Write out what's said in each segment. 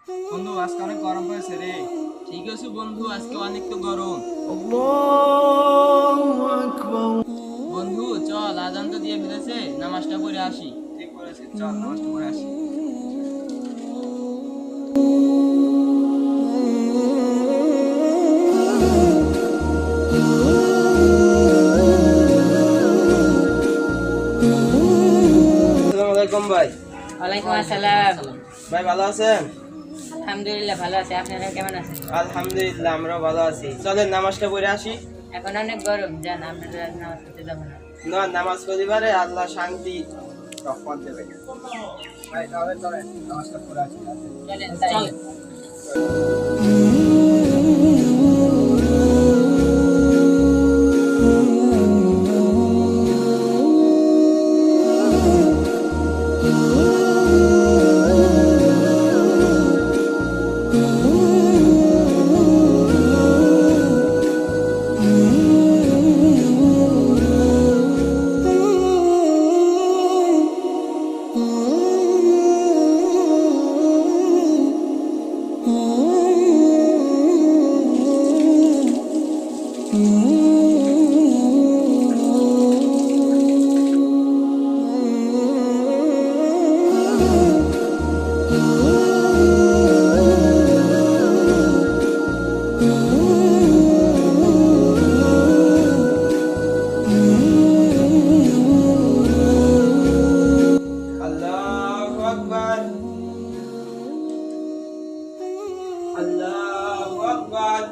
বন্ধু আজকে অনেক গরম পড়েছে রে। ঠিক আছে বন্ধু, আজকে অনেক তো গরম। বন্ধু চল, আজান তো দিয়ে ফেলেছে, নামাজটা পড়ে আসি। ঠিক করেছিস, চল নামাজটা পড়ে আসি। আসসালামু আলাইকুম ভাই। ওয়ালাইকুম আসসালাম। ভাই ভালো আছেন? আলহামদুলিল্লাহ ভালো আছি, আপনারা কেমন আছেন? আলহামদুলিল্লাহ আমরাও ভালো আছি। চলেন নামাজটা পড়ে আসি। এখন অনেক গরম, যান আপনারা নামাজ পড়তে যাবো না। না, নামাজ পড়িবারে আল্লাহ শান্তি রহমত দেবে। ভাই তাহলে চলেন নামাজটা পড়ে আসি। চলেন তাই। আল্লাহু আকবার, আল্লাহু আকবার।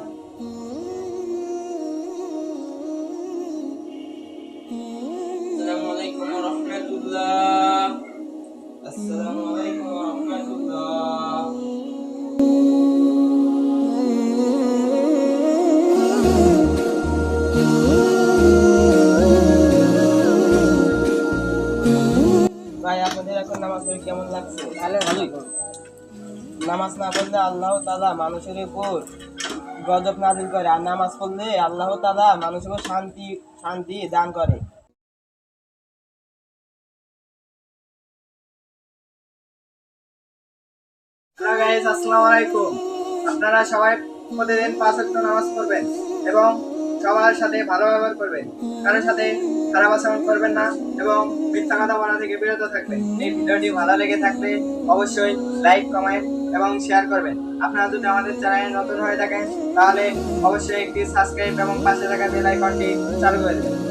আসসালামু আলাইকুম ওয়া রাহমাতুল্লাহ। আসসালামু আলাইকুম ওয়া রাহমাতুল্লাহ। ভাই আপনাদের এখন নামাজ পড়ে কেমন লাগছে? ভালোই। নামাজ না পড়লে আল্লাহ তাআলা মানুষের উপর গজব নাযিল করে, আর নামাজ পড়লে আল্লাহ তাআলা মানুষের উপর শান্তি শান্তি দান করে। হ্যালো গাইস, আসসালামু আলাইকুম। আপনারা সবাই প্রতিদিন 5 ওয়াক্ত নামাজ পড়বেন এবং সবার সাথে ভালো ব্যবহার করবেন, কারোর সাথে খারাপ আচরণ করবেন না এবং মিথ্যা কথা বলা থেকে বিরত থাকবেন। এই ভিডিওটি ভালো লেগে থাকলে অবশ্যই লাইক, কমেন্ট এবং শেয়ার করবেন। আপনারা যদি আমাদের চ্যানেলে নতুন হয়ে থাকেন তাহলে অবশ্যই একটি সাবস্ক্রাইব এবং পাশে থাকা বেল আইকনটি চালু করে দেবেন।